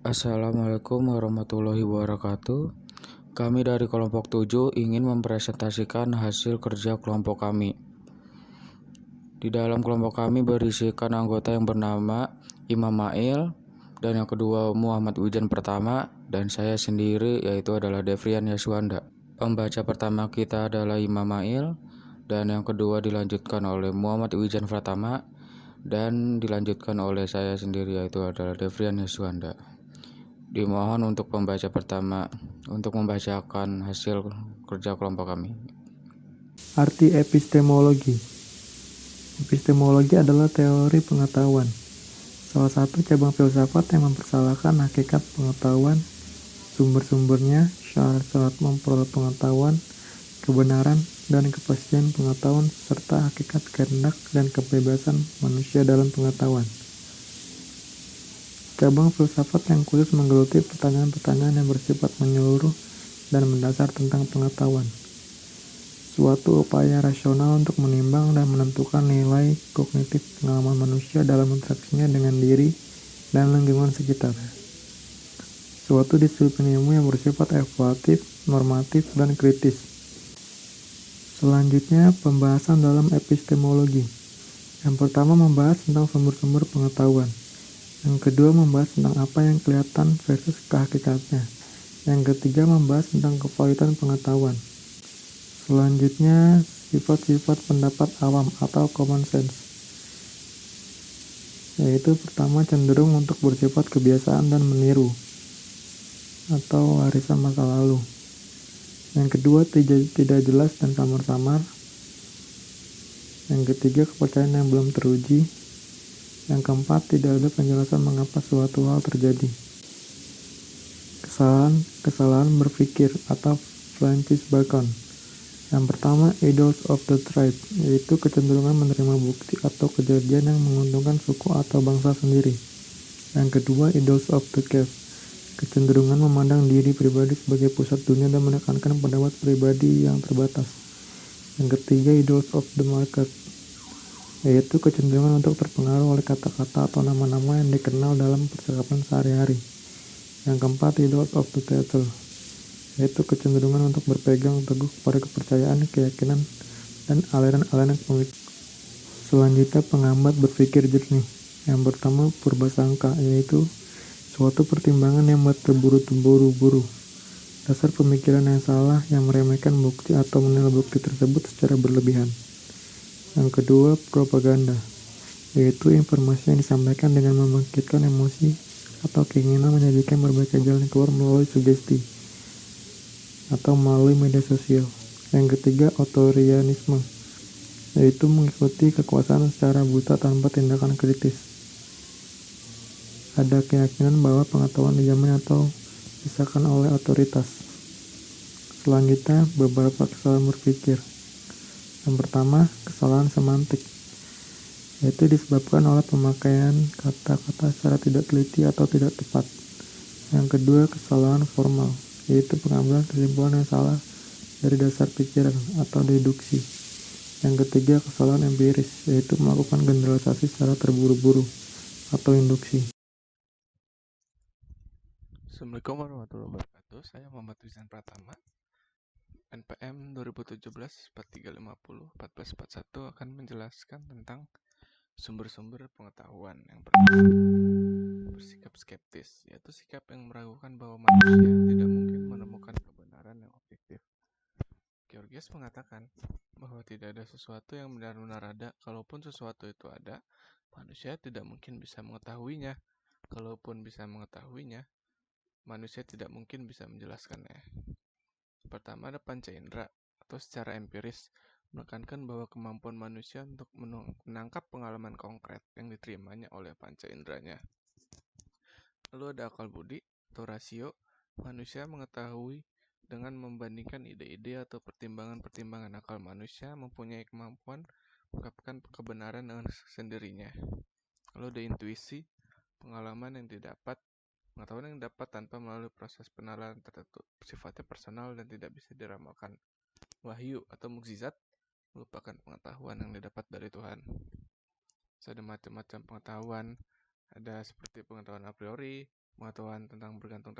Assalamualaikum warahmatullahi wabarakatuh. Kami dari kelompok 7 ingin mempresentasikan hasil kerja kelompok kami. Di dalam kelompok kami berisikan anggota yang bernama Imam Mail, dan yang kedua Muhammad Wijan pertama, dan saya sendiri yaitu adalah Devrian Yaswanda. Pembaca pertama kita adalah Imam Mail, dan yang kedua dilanjutkan oleh Muhammad Wijan pertama, dan dilanjutkan oleh saya sendiri yaitu adalah Devrian Yaswanda. Dimohon untuk pembaca pertama untuk membacakan hasil kerja kelompok kami. Arti epistemologi. Epistemologi adalah teori pengetahuan, salah satu cabang filsafat yang mempersalahkan hakikat pengetahuan, sumber-sumbernya, syarat-syarat memperoleh pengetahuan, kebenaran, dan kepastian pengetahuan, serta hakikat kehendak dan kebebasan manusia dalam pengetahuan. Cabang filsafat yang khusus menggeluti pertanyaan-pertanyaan yang bersifat menyeluruh dan mendasar tentang pengetahuan. Suatu upaya rasional untuk menimbang dan menentukan nilai kognitif pengalaman manusia dalam interaksinya dengan diri dan lingkungan sekitar. Suatu disiplin ilmu yang bersifat evaluatif, normatif, dan kritis. Selanjutnya, pembahasan dalam epistemologi. Yang pertama membahas tentang sumber-sumber pengetahuan. Yang kedua membahas tentang apa yang kelihatan versus kehakikatnya. Yang ketiga membahas tentang kevalidan pengetahuan. Selanjutnya, sifat-sifat pendapat awam atau common sense, yaitu pertama cenderung untuk bersifat kebiasaan dan meniru atau warisan masa lalu. Yang kedua tidak jelas dan samar-samar. Yang ketiga kepercayaan yang belum teruji. Yang keempat tidak ada penjelasan mengapa suatu hal terjadi. Kesalahan berpikir atau Francis Bacon. Yang pertama, idols of the tribe, yaitu kecenderungan menerima bukti atau kejadian yang menguntungkan suku atau bangsa sendiri. Yang kedua, idols of the cave, kecenderungan memandang diri pribadi sebagai pusat dunia dan menekankan pendapat pribadi yang terbatas. Yang ketiga, idols of the market, yaitu kecenderungan untuk terpengaruh oleh kata-kata atau nama-nama yang dikenal dalam percakapan sehari-hari. Yang keempat, idols of the theater, yaitu kecenderungan untuk berpegang teguh pada kepercayaan, keyakinan, dan aliran-aliran pemikiran. Selanjutnya, penghambat berpikir jernih. Yang pertama, purbasangka, yaitu suatu pertimbangan yang terburu-buru, dasar pemikiran yang salah yang meremehkan bukti atau menilai bukti tersebut secara berlebihan. Yang kedua, propaganda, yaitu informasi yang disampaikan dengan membangkitkan emosi atau keinginan menyajikan berbagai jalan keluar melalui sugesti atau melalui media sosial. Yang ketiga, otoritarianisme, yaitu mengikuti kekuasaan secara buta tanpa tindakan kritis. Ada keyakinan bahwa pengetahuan dijamin atau disahkan oleh otoritas. Selanjutnya, beberapa kesalahan berpikir. Yang pertama, kesalahan semantik, yaitu disebabkan oleh pemakaian kata-kata secara tidak teliti atau tidak tepat. Yang kedua, kesalahan formal, yaitu pengambilan kesimpulan yang salah dari dasar pikiran atau deduksi. Yang ketiga, kesalahan empiris, yaitu melakukan generalisasi secara terburu-buru atau induksi. Assalamualaikum warahmatullahi wabarakatuh. Saya Muhammad Wijan Pratama, NPM 2017-4350-1441 akan menjelaskan tentang sumber-sumber pengetahuan. Yang pertama, bersikap skeptis, yaitu sikap yang meragukan bahwa manusia tidak mungkin menemukan kebenaran yang objektif. Georges mengatakan bahwa tidak ada sesuatu yang benar-benar ada. Kalaupun sesuatu itu ada, manusia tidak mungkin bisa mengetahuinya. Kalaupun bisa mengetahuinya, manusia tidak mungkin bisa menjelaskannya. Pertama, ada panca indera atau secara empiris menekankan bahwa kemampuan manusia untuk menangkap pengalaman konkret yang diterimanya oleh panca inderanya. Lalu ada akal budi atau rasio. Manusia mengetahui dengan membandingkan ide-ide atau pertimbangan-pertimbangan. Akal manusia mempunyai kemampuan mengungkapkan kebenaran dengan sendirinya. Lalu ada intuisi, pengalaman yang didapat, pengetahuan yang dapat tanpa melalui proses penalaran tertentu, sifatnya personal dan tidak bisa diramalkan. Wahyu atau mukjizat merupakan pengetahuan yang didapat dari Tuhan. Ada macam-macam pengetahuan, ada seperti pengetahuan a priori, pengetahuan tentang bergantung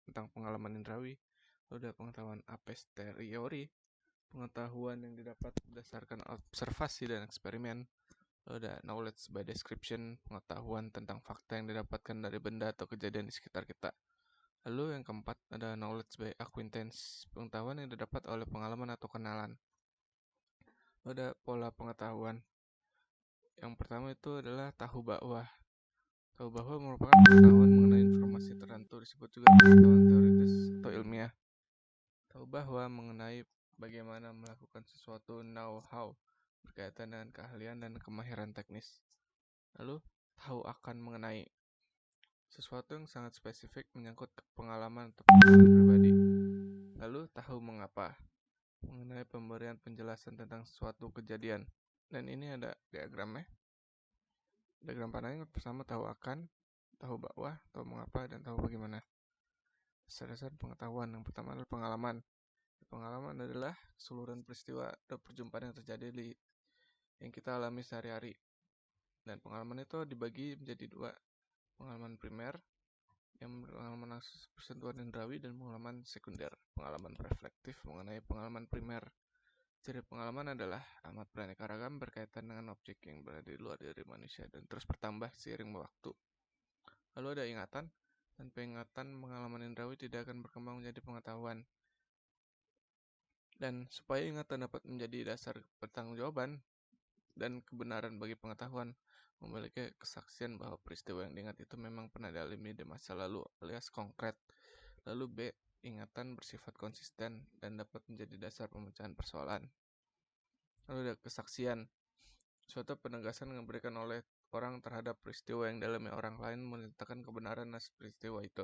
tentang pengalaman indrawi. Lalu ada pengetahuan a posteriori, pengetahuan yang didapat berdasarkan observasi dan eksperimen. Lalu ada knowledge by description, pengetahuan tentang fakta yang didapatkan dari benda atau kejadian di sekitar kita. Lalu yang keempat ada knowledge by acquaintance, pengetahuan yang didapat oleh pengalaman atau kenalan. Lalu ada pola pengetahuan. Yang pertama itu adalah tahu bahwa. Tahu bahwa merupakan pengetahuan mengenai informasi tertentu, disebut juga pengetahuan teoritis atau ilmiah. Tahu bahwa mengenai bagaimana melakukan sesuatu, know-how, berkaitan dengan keahlian dan kemahiran teknis. Lalu tahu akan mengenai sesuatu yang sangat spesifik menyangkut pengalaman atau pengalaman pribadi. Lalu tahu mengapa, mengenai pemberian penjelasan tentang suatu kejadian. Dan ini ada diagramnya. Diagram panahnya pertama tahu akan, tahu bahwa, tahu mengapa, dan tahu bagaimana. Dasar-dasar pengetahuan. Yang pertama adalah pengalaman. Pengalaman adalah keseluruhan peristiwa atau perjumpaan yang terjadi yang kita alami sehari-hari. Dan pengalaman itu dibagi menjadi dua. Pengalaman primer, yang pengalaman persentuhan indrawi, dan pengalaman sekunder, pengalaman reflektif mengenai pengalaman primer. Ciri pengalaman adalah amat beraneka ragam berkaitan dengan objek yang berada di luar diri manusia dan terus bertambah seiring waktu. Lalu ada ingatan. Tanpa ingatan, pengalaman indrawi tidak akan berkembang menjadi pengetahuan. Dan supaya ingatan dapat menjadi dasar pertanggungjawaban dan kebenaran bagi pengetahuan, memiliki kesaksian bahwa peristiwa yang diingat itu memang pernah dialami di masa lalu alias konkret. Lalu B, ingatan bersifat konsisten dan dapat menjadi dasar pemecahan persoalan. Lalu ada kesaksian, suatu penegasan yang diberikan oleh orang terhadap peristiwa yang dialami orang lain menyatakan kebenaran atas peristiwa itu.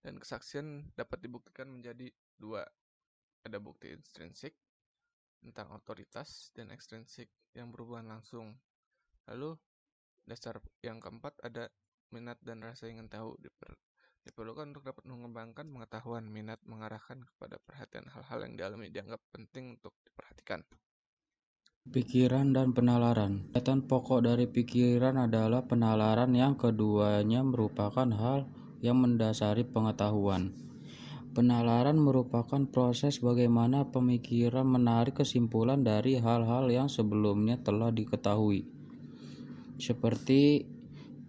Dan kesaksian dapat dibuktikan menjadi dua. Ada bukti intrinsik tentang otoritas dan ekstrinsik yang berhubungan langsung. Lalu dasar yang keempat ada minat dan rasa ingin tahu diperlukan untuk dapat mengembangkan pengetahuan. Minat mengarahkan kepada perhatian hal-hal yang dialami dianggap penting untuk diperhatikan. Pikiran dan penalaran. Kaitan pokok dari pikiran adalah penalaran, yang keduanya merupakan hal yang mendasari pengetahuan. Penalaran merupakan proses bagaimana pemikiran menarik kesimpulan dari hal-hal yang sebelumnya telah diketahui. Seperti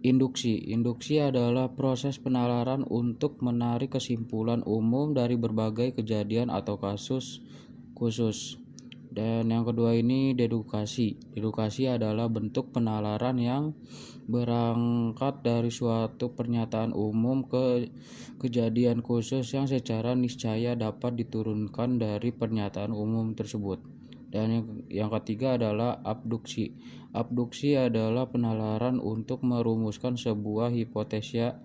induksi. Induksi adalah proses penalaran untuk menarik kesimpulan umum dari berbagai kejadian atau kasus khusus. Dan yang kedua ini dedukasi. Dedukasi adalah bentuk penalaran yang berangkat dari suatu pernyataan umum ke kejadian khusus yang secara niscaya dapat diturunkan dari pernyataan umum tersebut. Dan yang ketiga adalah abduksi. Abduksi adalah penalaran untuk merumuskan sebuah hipotesis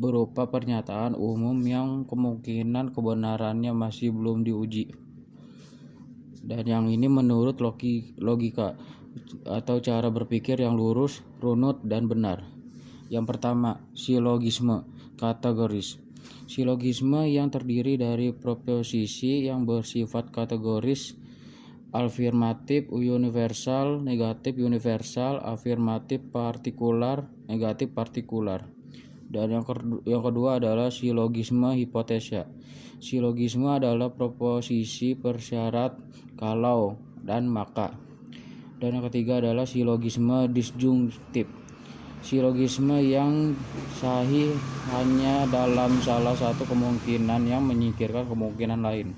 berupa pernyataan umum yang kemungkinan kebenarannya masih belum diuji. Dan yang ini menurut logika atau cara berpikir yang lurus, runut, dan benar. Yang pertama, silogisme kategoris. Silogisme yang terdiri dari proposisi yang bersifat kategoris, afirmatif universal, negatif universal, afirmatif partikular, negatif partikular. Dan yang kedua adalah silogisme hipotesa. Silogisme adalah proposisi persyarat kalau dan maka. Dan yang ketiga adalah silogisme disjungtif. Silogisme yang sahih hanya dalam salah satu kemungkinan yang menyingkirkan kemungkinan lain.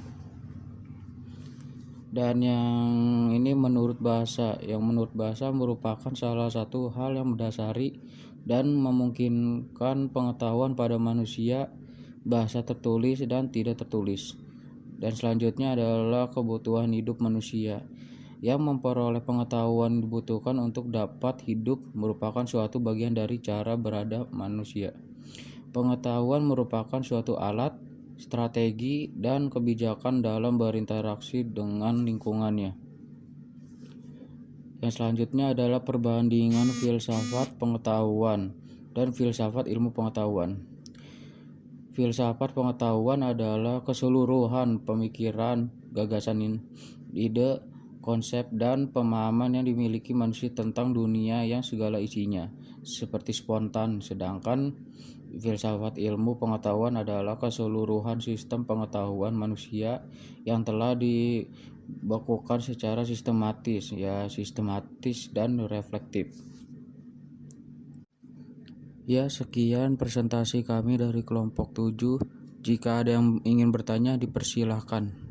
Dan yang ini menurut bahasa. Yang menurut bahasa merupakan salah satu hal yang mendasari dan memungkinkan pengetahuan pada manusia, bahasa tertulis dan tidak tertulis. Dan selanjutnya adalah kebutuhan hidup manusia. Yang memperoleh pengetahuan dibutuhkan untuk dapat hidup merupakan suatu bagian dari cara beradab manusia. Pengetahuan merupakan suatu alat, strategi, dan kebijakan dalam berinteraksi dengan lingkungannya. Yang selanjutnya adalah perbandingan filsafat pengetahuan dan filsafat ilmu pengetahuan. Filsafat pengetahuan adalah keseluruhan pemikiran, gagasan, ide, konsep, dan pemahaman yang dimiliki manusia tentang dunia yang segala isinya, seperti spontan, sedangkan filsafat ilmu pengetahuan adalah keseluruhan sistem pengetahuan manusia yang telah dibakukan secara sistematis dan reflektif. Ya, sekian presentasi kami dari kelompok 7. Jika ada yang ingin bertanya, dipersilahkan.